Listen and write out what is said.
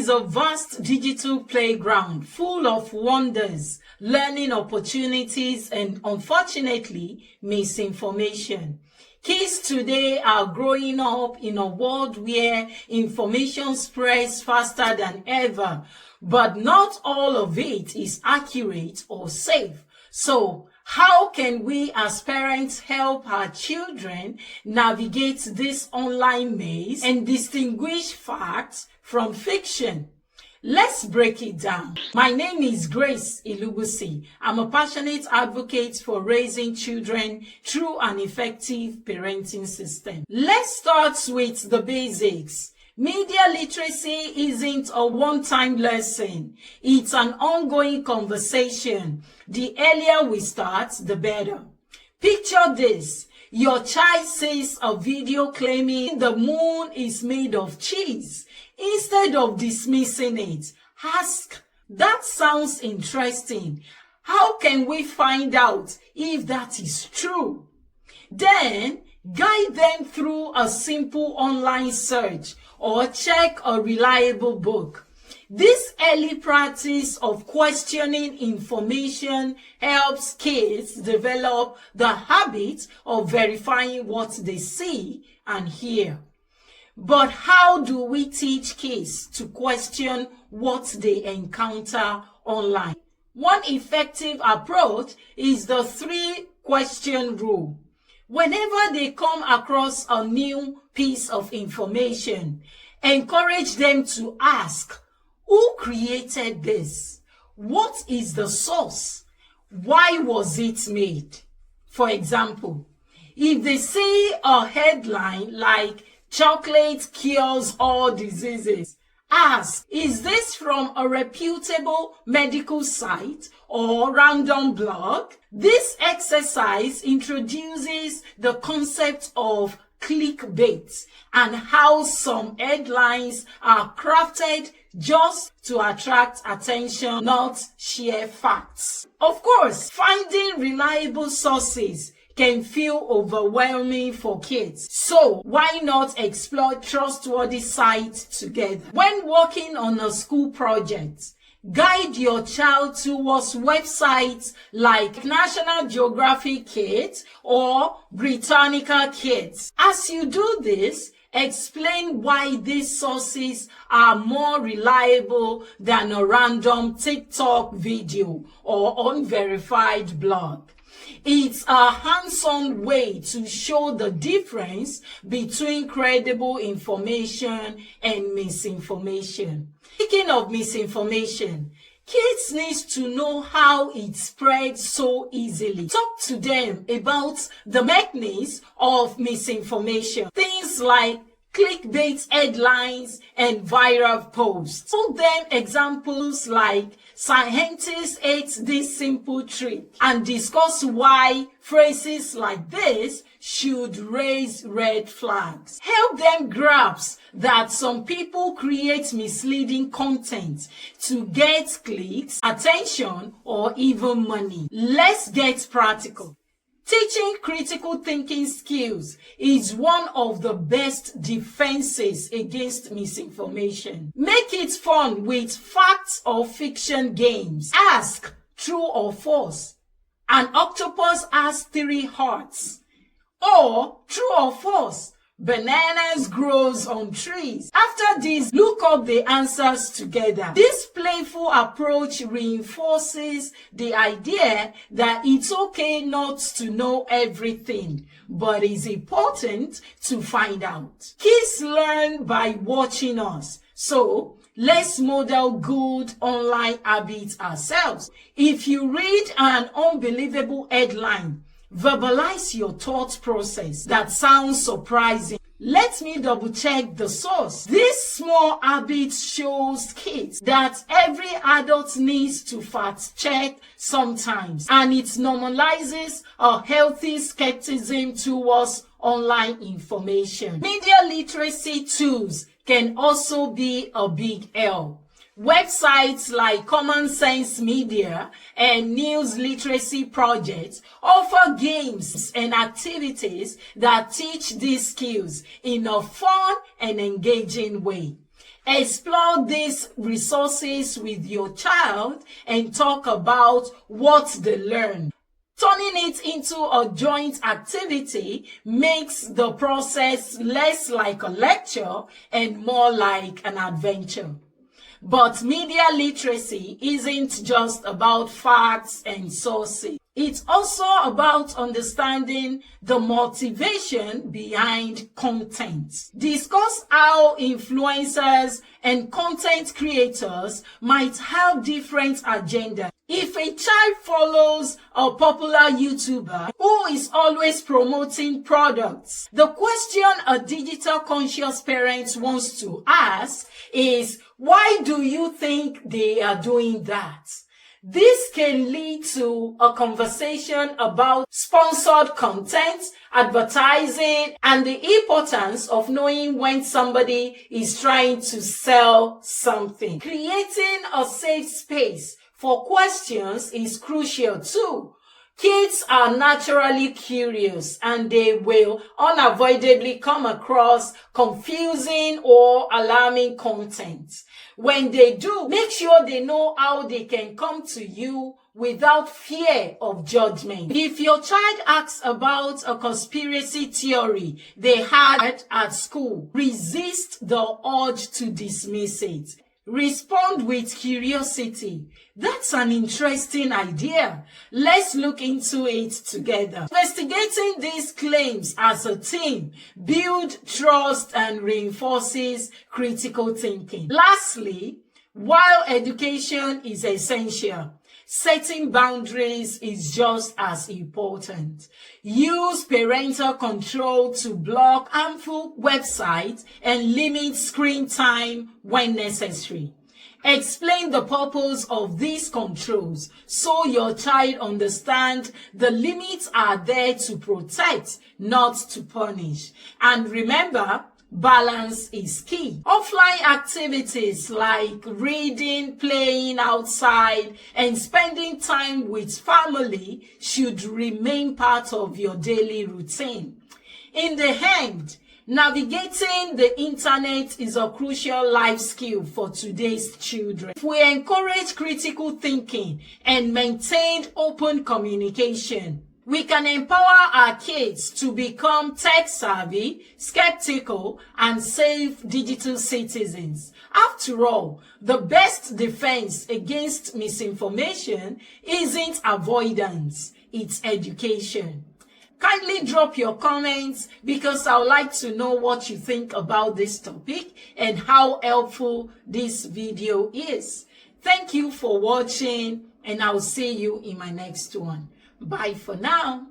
is a vast digital playground full of wonders, learning opportunities, and unfortunately, misinformation. Kids today are growing up in a world where information spreads faster than ever, but not all of it is accurate or safe. So, how can we as parents help our children navigate this online maze and distinguish facts from fiction? Let's break it down. My name is Grace Ilubusi. I'm a passionate advocate for raising children through an effective parenting system. Let's start with the basics. Media literacy isn't a one-time lesson. It's an ongoing conversation. The earlier we start, the better. Picture this. Your child sees a video claiming the moon is made of cheese. Instead of dismissing it, ask, that sounds interesting. How can we find out if that is true? Then, guide them through a simple online search or check a reliable book. This early practice of questioning information helps kids develop the habit of verifying what they see and hear. But how do we teach kids to question what they encounter online? One effective approach is the 3-question rule. Whenever they come across a new piece of information, encourage them to ask, who created this? What is the source? Why was it made? For example, if they see a headline like chocolate cures all diseases, ask, is this from a reputable medical site or random blog? This exercise introduces the concept of clickbait and how some headlines are crafted just to attract attention, not share facts. Of course, finding reliable sources can feel overwhelming for kids. So why not explore trustworthy sites together? When working on a school project, guide your child towards websites like National Geographic Kids or Britannica Kids. As you do this, explain why these sources are more reliable than a random TikTok video or unverified blog. It's a hands-on way to show the difference between credible information and misinformation. Speaking of misinformation, kids need to know how it spreads so easily. Talk to them about the mechanics of misinformation. Things like clickbait headlines and viral posts. Show them examples like scientists ate this simple trick and discuss why phrases like this should raise red flags. Help them grasp that some people create misleading content to get clicks, attention, or even money. Let's get practical. Teaching critical thinking skills is one of the best defenses against misinformation. Make it fun with facts or fiction games. Ask, true or false. An octopus has 3 hearts. Or, true or false, bananas grows on trees. After this, look up the answers together. This playful approach reinforces the idea that it's okay not to know everything, but it's important to find out. Kids learn by watching us, so let's model good online habits ourselves. If you read an unbelievable headline, verbalize your thought process. That sounds surprising. Let me double check the source. This small habit shows kids that every adult needs to fact check sometimes, and it normalizes a healthy skepticism towards online information. Media literacy tools can also be a big help. Websites like Common Sense Media and News Literacy Projects offer games and activities that teach these skills in a fun and engaging way. Explore these resources with your child and talk about what they learn. Turning it into a joint activity makes the process less like a lecture and more like an adventure. But media literacy isn't just about facts and sources. It's also about understanding the motivation behind content. Discuss how influencers and content creators might have different agendas. If a child follows a popular YouTuber who is always promoting products, the question a digital conscious parent wants to ask is, why do you think they are doing that? This can lead to a conversation about sponsored content, advertising, and the importance of knowing when somebody is trying to sell something. Creating a safe space for questions is crucial too. Kids are naturally curious and they will unavoidably come across confusing or alarming content. When they do, make sure they know how they can come to you without fear of judgment. If your child asks about a conspiracy theory they had at school, resist the urge to dismiss it. Respond with curiosity. That's an interesting idea. Let's look into it together. Investigating these claims as a team builds trust and reinforces critical thinking. Lastly, while education is essential, setting boundaries is just as important. Use parental control to block harmful websites and limit screen time when necessary. Explain the purpose of these controls so your child understands the limits are there to protect, not to punish. And remember, balance is key. Offline activities like reading, playing outside, and spending time with family should remain part of your daily routine. In the end, navigating the internet is a crucial life skill for today's children. If we encourage critical thinking and maintain open communication, we can empower our kids to become tech-savvy, skeptical, and safe digital citizens. After all, the best defense against misinformation isn't avoidance, it's education. Kindly drop your comments because I would like to know what you think about this topic and how helpful this video is. Thank you for watching and I'll see you in my next one. Bye for now.